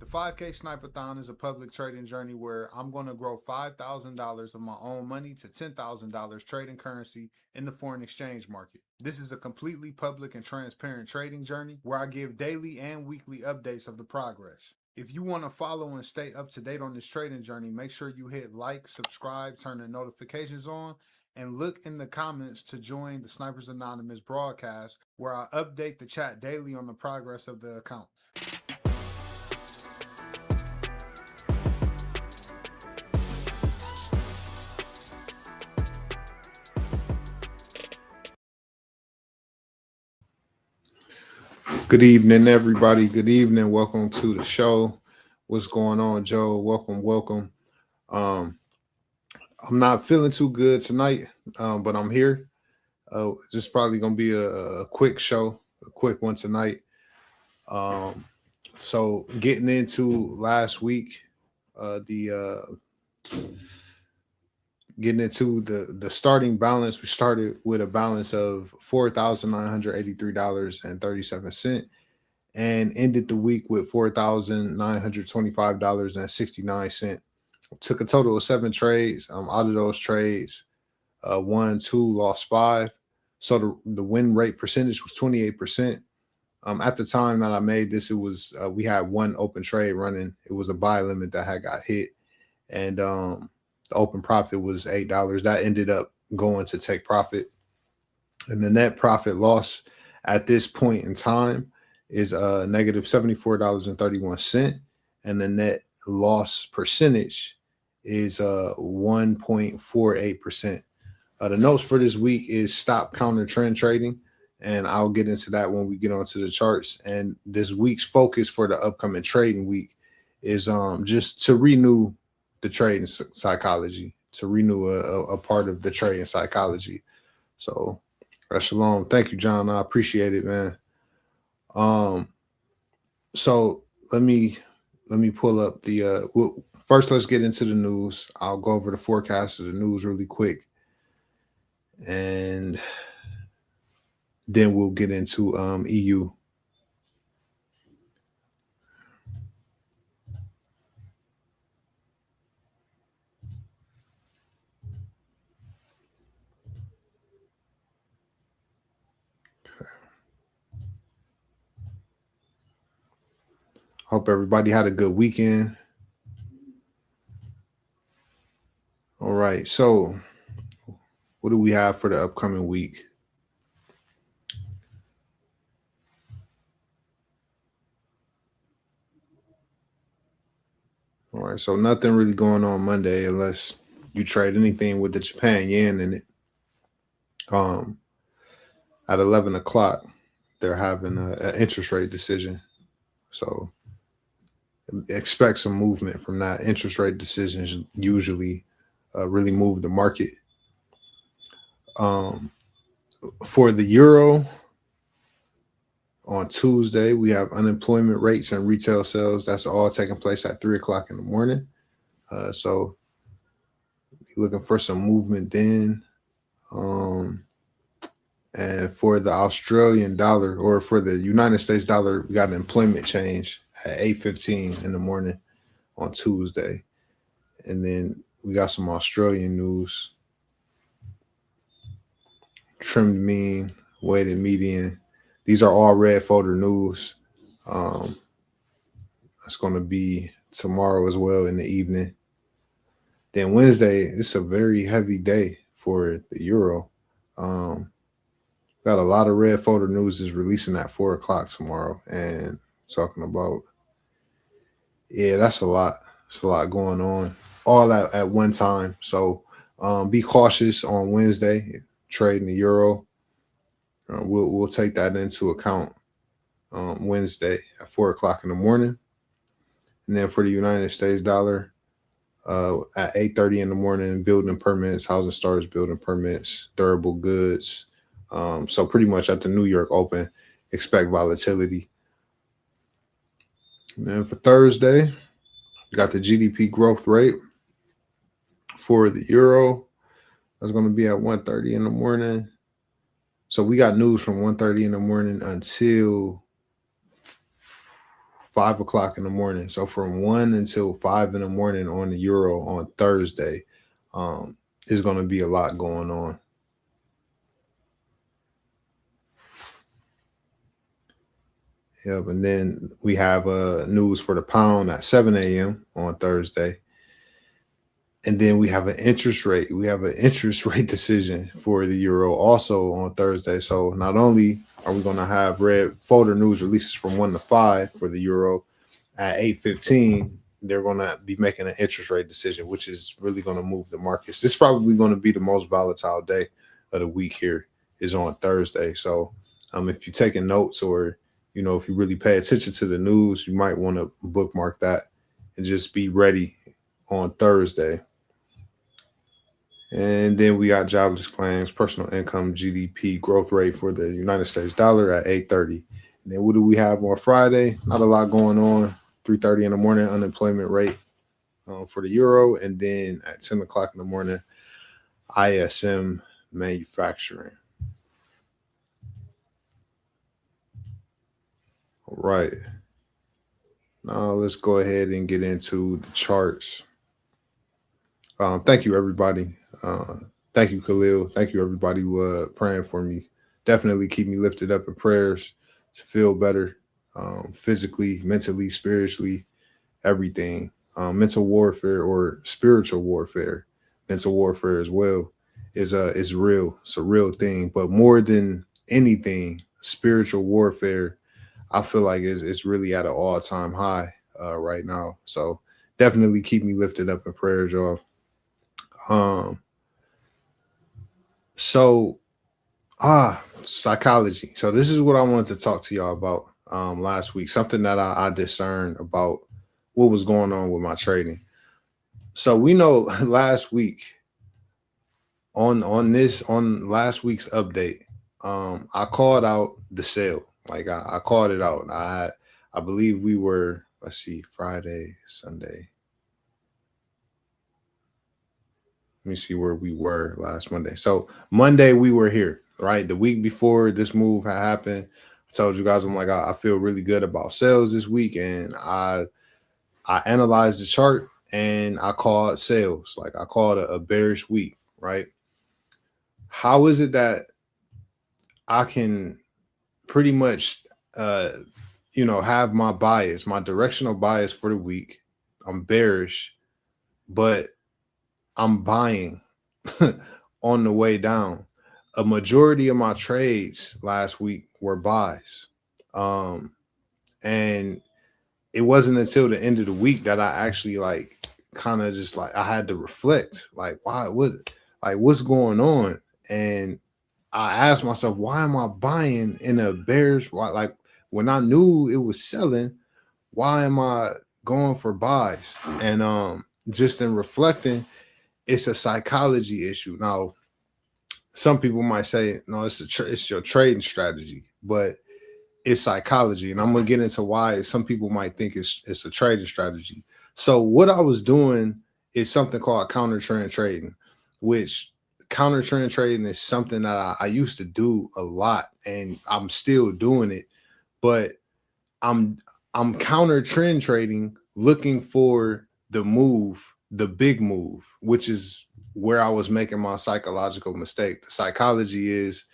The 5K Snipeathon is a public trading journey where I'm going to grow $5,000 of my own money to $10,000 trading currency in the foreign exchange market. This is a completely public and transparent trading journey where I give daily and weekly updates of the progress. If you want to follow and stay up to date on this trading journey, make sure you hit like, subscribe, turn the notifications on, and look in the comments to join the Snipers Anonymous broadcast where I update the chat daily on the progress of the account. Good evening, everybody. Good evening. Welcome to the show. What's going on, Joe? Welcome. Um, I'm not feeling too good tonight, but I'm here. Just probably gonna be a quick show, a quick one tonight. Um, so getting into last week, the getting into the starting balance, we started with a balance of $4,983.37 and ended the week with $4,925.69. Took a total of 7 trades. Out of those trades, won 2, lost 5. So the win rate percentage was 28%. At the time that I made this, it was we had one open trade running. It was a buy limit that had got hit, and the open profit was $8. That ended up going to take profit, and the net profit loss at this point in time is negative $74.31, and the net loss percentage is 1.48%. The notes for this week is stop counter trend trading, and I'll get into that when we get onto the charts. And this week's focus for the upcoming trading week is just to renew the trading psychology, to renew a part of the trading psychology. So shalom. Thank you, John. I appreciate it, man. So let me pull up the first let's get into the news. I'll go over the forecast of the news really quick, and then we'll get into EU. Hope everybody had a good weekend. All right, so what do we have for the upcoming week? All right, so nothing really going on Monday unless you trade anything with the Japan yen in it. At 11 o'clock, they're having an interest rate decision. So expect some movement from that. Interest rate decisions usually really move the market. For the euro, on Tuesday, we have unemployment rates and retail sales. That's all taking place at 3 o'clock in the morning. So looking for some movement then. And for the Australian dollar, or for the United States dollar, we got an employment change at 8:15 in the morning on Tuesday. And then we got some Australian news. Trimmed mean, weighted median. These are all red folder news. That's going to be tomorrow as well in the evening. Then Wednesday, it's a very heavy day for the euro. Got a lot of red folder news is releasing at 4 o'clock tomorrow, and talking about, yeah, that's a lot. It's a lot going on all at one time. So be cautious on Wednesday trading the euro. We'll take that into account Wednesday at 4 o'clock in the morning. And then for the United States dollar, at 8:30 in the morning, building permits, housing starts, building permits, durable goods. So pretty much at the New York Open, expect volatility. And then for Thursday, we got the GDP growth rate for the euro. That's going to be at 1:30 in the morning. So we got news from 1:30 in the morning until 5 o'clock in the morning. So from 1 until 5 in the morning on the euro on Thursday, um, is going to be a lot going on. Yep, and then we have news for the pound at 7 a.m. on Thursday. And then we have an interest rate. We have an interest rate decision for the euro also on Thursday. So not only are we going to have red folder news releases from 1 to 5 for the euro at 8:15, they're going to be making an interest rate decision, which is really going to move the markets. This is probably going to be the most volatile day of the week here is on Thursday. So if you're taking notes or, if you really pay attention to the news, you might want to bookmark that and just be ready on Thursday. And then we got jobless claims, personal income, GDP growth rate for the United States dollar at 8:30. And then what do we have on Friday? Not a lot going on. 3:30 in the morning, unemployment rate for the euro. And then at 10 o'clock in the morning, ISM manufacturing. All right. Now let's go ahead and get into the charts. Thank you, everybody. Thank you, Khalil. Thank you, everybody who praying for me. Definitely keep me lifted up in prayers to feel better, physically, mentally, spiritually, everything. Mental warfare or spiritual warfare, mental warfare as well is real. It's a real thing. But more than anything, spiritual warfare, I feel like it's really at an all-time high right now. So definitely keep me lifted up in prayers, y'all. So psychology. So this is what I wanted to talk to y'all about last week. Something that I discerned about what was going on with my trading. So we know last week on last week's update, I called out the sale. Like I called it out. I believe we were, let's see, Friday, Sunday. Let me see where we were last Monday. So Monday we were here, right? The week before this move had happened, I told you guys I'm like I feel really good about sales this week, and I analyzed the chart and I called sales. Like I called a bearish week, right? How is it I can pretty much have my bias, my directional bias for the week? I'm bearish, but I'm buying on the way down. A majority of my trades last week were buys. And it wasn't until the end of the week that I actually kind of just I had to reflect, what's going on? And I asked myself, why am I buying in a bearish? Why, when I knew it was selling, why am I going for buys? And just in reflecting, it's a psychology issue. Now, some people might say, no, it's your trading strategy, but it's psychology. And I'm gonna get into why some people might think it's a trading strategy. So what I was doing is something called counter trend trading, which counter trend trading is something that I used to do a lot, and I'm still doing it, but I'm counter trend trading, looking for the move, the big move, which is where I was making my psychological mistake. The psychology is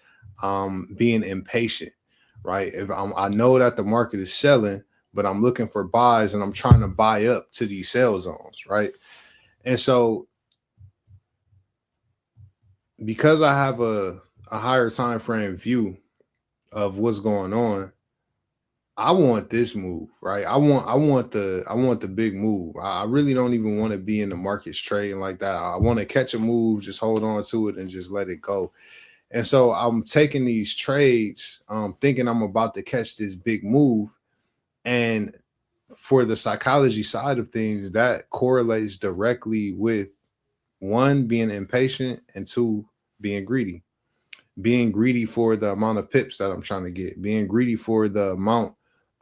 being impatient, right? If I know that the market is selling, but I'm looking for buys and I'm trying to buy up to these sell zones, right? And so because I have a higher time frame view of what's going on, I want this move, right? I want the big move. I really don't even want to be in the markets trading like that. I want to catch a move, just hold on to it and just let it go. And so I'm taking these trades, thinking I'm about to catch this big move. And for the psychology side of things, that correlates directly with one, being impatient, and two, being greedy. Being greedy for the amount of pips that I'm trying to get, being greedy for the amount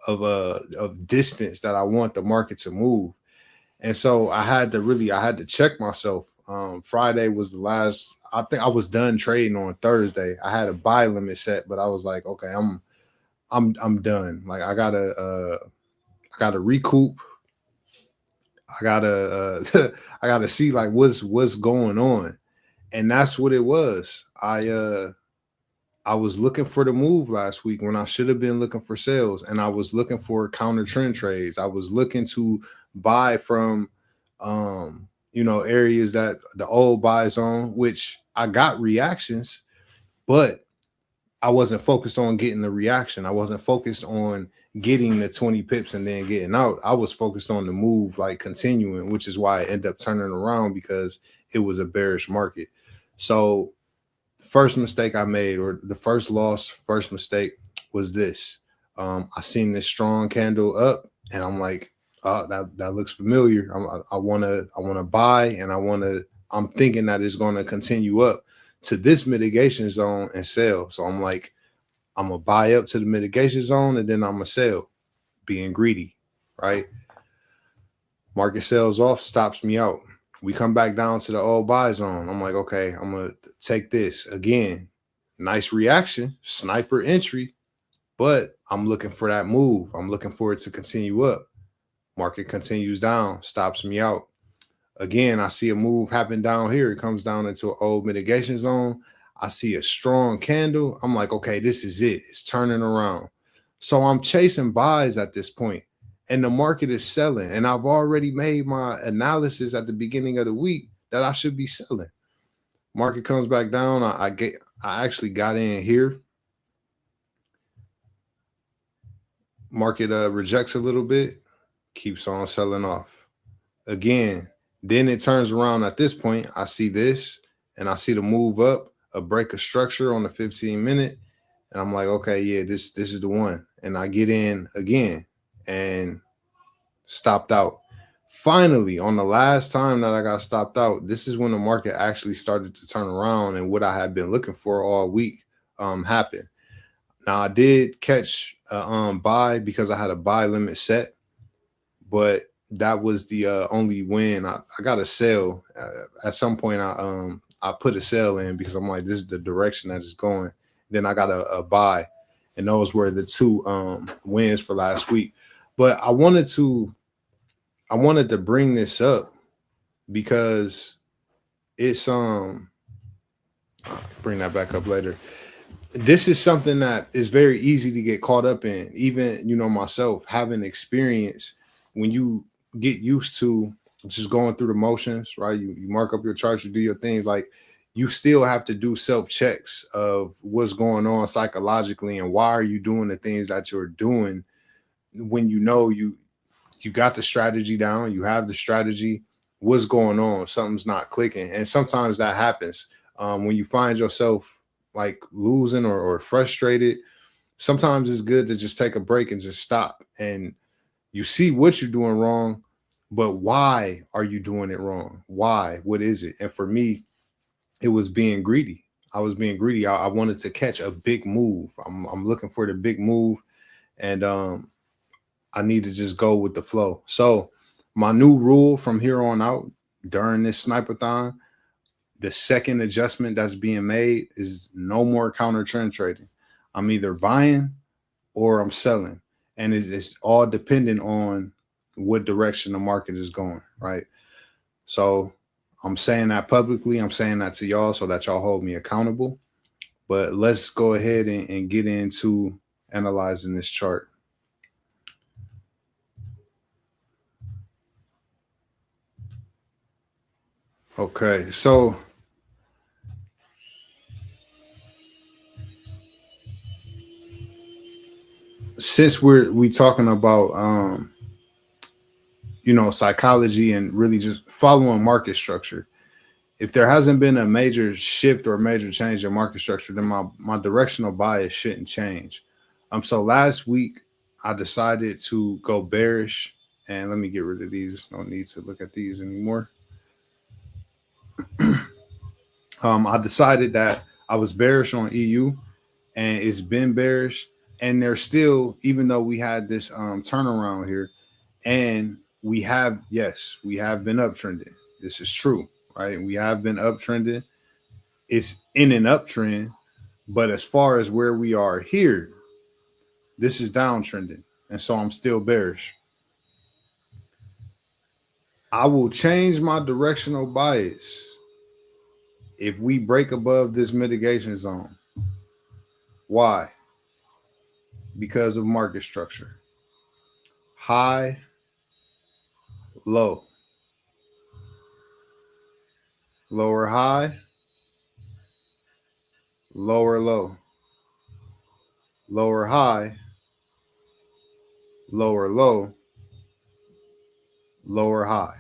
of distance that I want the market to move. And so I had to check myself. Friday was the last. I think I was done trading on Thursday. I had a buy limit set, but I was like, okay, I'm done. Like I gotta recoup. I gotta I gotta see like what's going on. And that's what it was. I was looking for the move last week when I should have been looking for sales, and I was looking for counter trend trades. I was looking to buy from areas that the old buy zone, which I got reactions, but I wasn't focused on getting the reaction. I wasn't focused on getting the 20 pips and then getting out. I was focused on the move, like continuing, which is why I ended up turning around because it was a bearish market. So, first mistake I made, or the first mistake was this. I seen this strong candle up, and I'm like, oh, that looks familiar. I wanna buy, and I'm thinking that it's gonna continue up to this mitigation zone and sell. So I'm like, I'm gonna buy up to the mitigation zone and then I'm gonna sell, being greedy, right? Market sells off, stops me out. We come back down to the old buy zone. I'm like, okay, I'm gonna take this again. Nice reaction, sniper entry, but I'm looking for that move. I'm looking for it to continue up. Market continues down, stops me out. Again, I see a move happen down here. It comes down into an old mitigation zone. I see a strong candle. I'm like, okay, this is it. It's turning around. So I'm chasing buys at this point, and the market is selling. And I've already made my analysis at the beginning of the week that I should be selling. Market comes back down. I actually got in here. Market rejects a little bit, keeps on selling off. Again, then it turns around at this point. I see this and I see the move up, a break of structure on the 15-minute. And I'm like, okay, yeah, this is the one. And I get in again and stopped out. Finally, on the last time that I got stopped out, this is when the market actually started to turn around and what I had been looking for all week happened. Now I did catch a buy because I had a buy limit set, but that was the only win. I got a sell at some point. I put a sell in because I'm like, this is the direction that it's going. Then I got a buy, and those were the two wins for last week. But I wanted to bring this up because it's I'll bring that back up later. This is something that is very easy to get caught up in. Even myself having experience, when you get used to just going through the motions, right? You mark up your charts, you do your things. Like, you still have to do self checks of what's going on psychologically and why are you doing the things that you're doing when you got the strategy down, you have the strategy. What's going on? Something's not clicking, and sometimes that happens when you find yourself like losing or frustrated. Sometimes it's good to just take a break and just stop, and you see what you're doing wrong, but why are you doing it wrong? Why? What is it? And for me, it was being greedy. I was being greedy. I wanted to catch a big move. I'm looking for the big move, and I need to just go with the flow. So my new rule from here on out during this Snipeathon, the second adjustment that's being made is no more counter trend trading. I'm either buying or I'm selling. And it's all dependent on what direction the market is going, right? So I'm saying that publicly. I'm saying that to y'all so that y'all hold me accountable. But let's go ahead and get into analyzing this chart. Okay, so since we talking about psychology and really just following market structure, if there hasn't been a major shift or a major change in market structure, then my directional bias shouldn't change. So last week I decided to go bearish, and let me get rid of these. No need to look at these anymore. I decided that I was bearish on EU, and it's been bearish, and there's still, even though we had this turnaround here, and we have been uptrending. This is true, right? We have been uptrending. It's in an uptrend, but as far as where we are here, this is downtrending, and so I'm still bearish. I will change my directional bias if we break above this mitigation zone. Why? Because of market structure. High, low, lower high, lower low, lower high, lower low, lower high.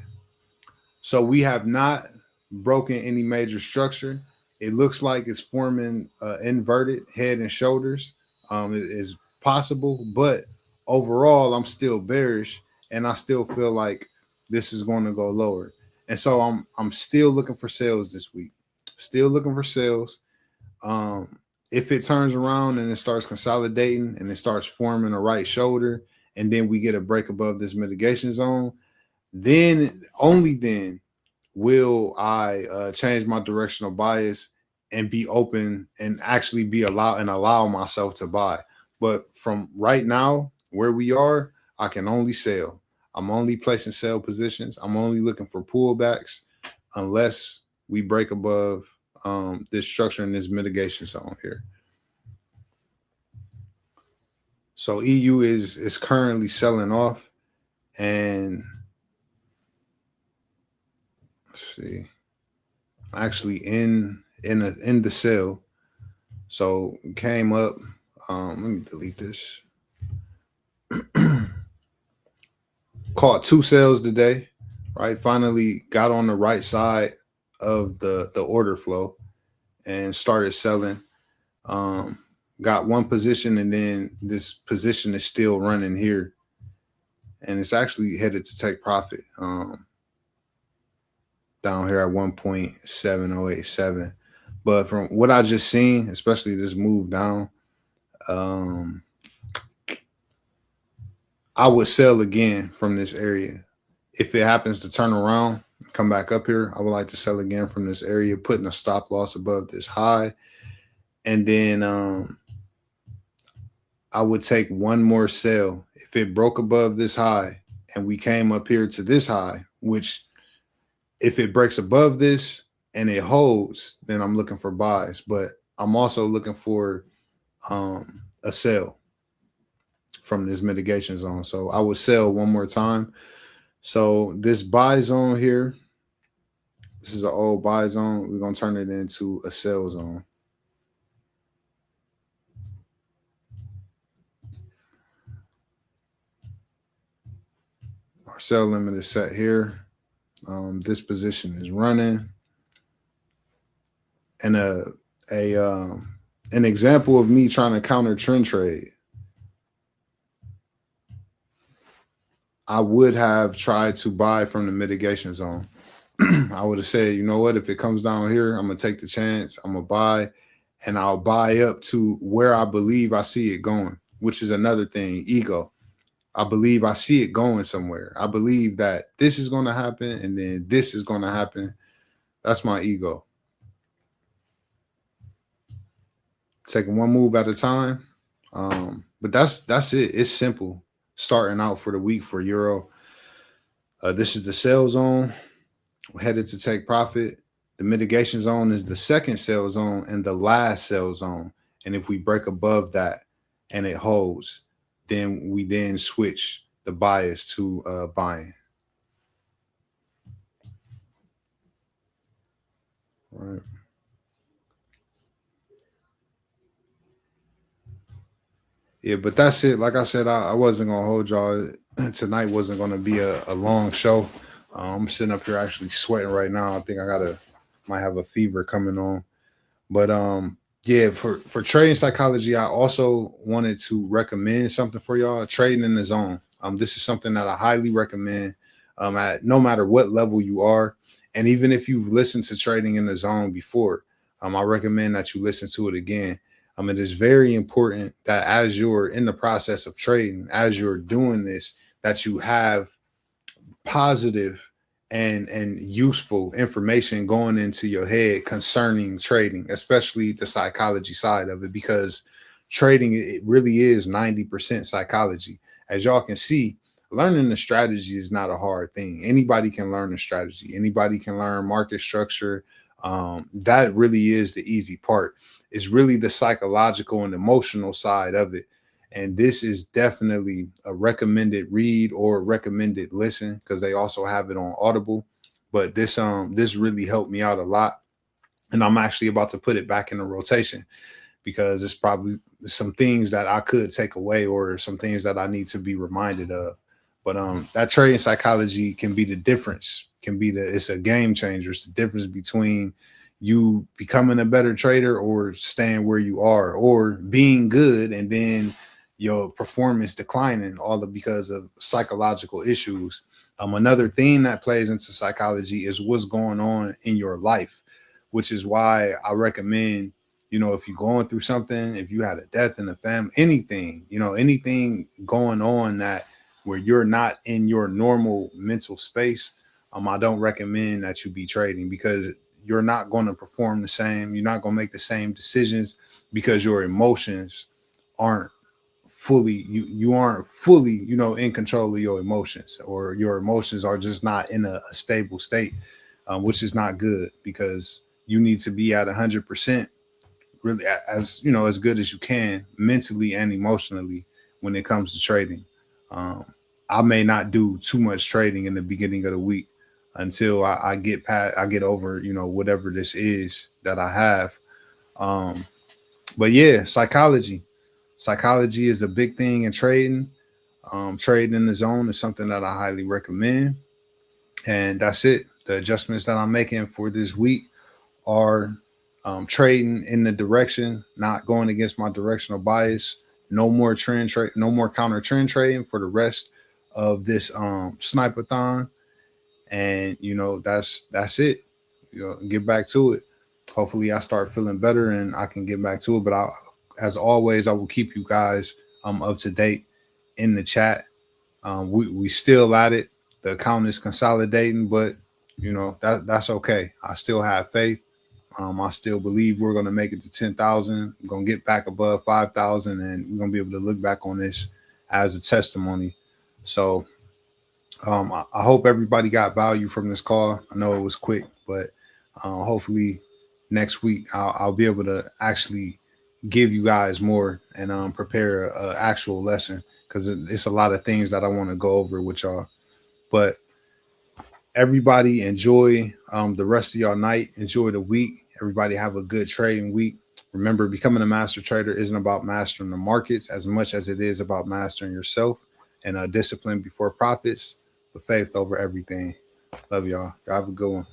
So we have not broken any major structure. It looks like it's forming inverted head and shoulders. It is possible, but overall, I'm still bearish, and I still feel like this is going to go lower. And so I'm still looking for sales this week. Still looking for sales. If it turns around and it starts consolidating and it starts forming a right shoulder, and then we get a break above this mitigation zone, then only then will I change my directional bias and be open and actually be allow myself to buy. But from right now, where we are, I can only sell. I'm only placing sell positions. I'm only looking for pullbacks unless we break above this structure in this mitigation zone here. So EU is currently selling off, and let's see, actually in the sale. So came up. Let me delete this. Caught two sales today, right? Finally got on the right side of the order flow and started selling. Got one position, and then this position is still running here, and it's actually headed to take profit down here at 1.7087. But from what I just seen, especially this move down, I would sell again from this area. If it happens to turn around and come back up here, I would like to sell again from this area, putting a stop loss above this high. And then I would take one more sell. If it broke above this high and we came up here to this high, which if it breaks above this and it holds, then I'm looking for buys. But I'm also looking for a sell from this mitigation zone. So I would sell one more time. So this buy zone here, this is an old buy zone. We're going to turn it into a sell zone. Our sell limit is set here. This position is running. And an example of me trying to counter trend trade, I would have tried to buy from the mitigation zone. I would have said, you know what, if it comes down here, I'm going to take the chance. I'm going to buy, and I'll buy up to where I believe I see it going, which is another thing, ego. I believe I see it going somewhere. I believe that this is going to happen, and then this is going to happen. That's my ego. Taking one move at a time. But that's it. It's simple. Starting out for the week for Euro. This is the sell zone. We're headed to take profit. The mitigation zone is the second sell zone and the last sell zone. And if we break above that and it holds, then we then switch the bias to buying. All right. Yeah, but that's it. Like I said, I wasn't gonna hold y'all. Tonight wasn't gonna be a long show. I'm sitting up here actually sweating right now. I think might have a fever coming on. But yeah, for trading psychology, I also wanted to recommend something for y'all. Trading in the zone. This is something that I highly recommend. At no matter what level you are, and even if you've listened to trading in the zone before, I recommend that you listen to it again. It is very important that as you're in the process of trading, as you're doing this, that you have positive and useful information going into your head concerning trading, especially the psychology side of it, because trading, it really is 90% psychology. As y'all can see, learning the strategy is not a hard thing. Anybody can learn the strategy. Anybody can learn market structure. That really is the easy part. It's really the psychological and emotional side of it. And this is definitely a recommended read or recommended listen because they also have it on Audible. But this really helped me out a lot, and I'm actually about to put it back in the rotation because it's probably some things that I could take away or some things that I need to be reminded of. But that trading psychology can be the difference, can be it's a game changer. It's the difference between you becoming a better trader or staying where you are or being good and then your performance declining all of because of psychological issues. Another thing that plays into psychology is what's going on in your life, which is why I recommend, if you're going through something, if you had a death in the family, anything, anything going on that where you're not in your normal mental space, I don't recommend that you be trading because you're not going to perform the same. You're not going to make the same decisions because your emotions aren't fully you aren't fully in control of your emotions, or your emotions are just not in a stable state, which is not good because you need to be at 100%, really, as as good as you can mentally and emotionally when it comes to trading. um, I may not do too much trading in the beginning of the week until I get past, I get over whatever this is that I have. um, but yeah, psychology is a big thing in trading. Trading in the zone is something that I highly recommend. And that's it. The adjustments that I'm making for this week are trading in the direction, not going against my directional bias. No more trend trade, no more counter trend trading for the rest of this Snipeathon. And that's it. Get back to it. Hopefully I start feeling better and I can get back to it. But as always, I will keep you guys up to date in the chat. We still at it. The account is consolidating, but that's okay. I still have faith. I still believe we're gonna make it to 10,000. We're gonna get back above 5,000, and we're gonna be able to look back on this as a testimony. So I hope everybody got value from this call. I know it was quick, but hopefully next week I'll be able to actually give you guys more and prepare an actual lesson because it's a lot of things that I want to go over with y'all. But everybody enjoy the rest of y'all night. Enjoy the week. Everybody have a good trading week. Remember, becoming a master trader isn't about mastering the markets as much as it is about mastering yourself, and discipline before profits, but faith over everything. Love y'all. Y'all have a good one.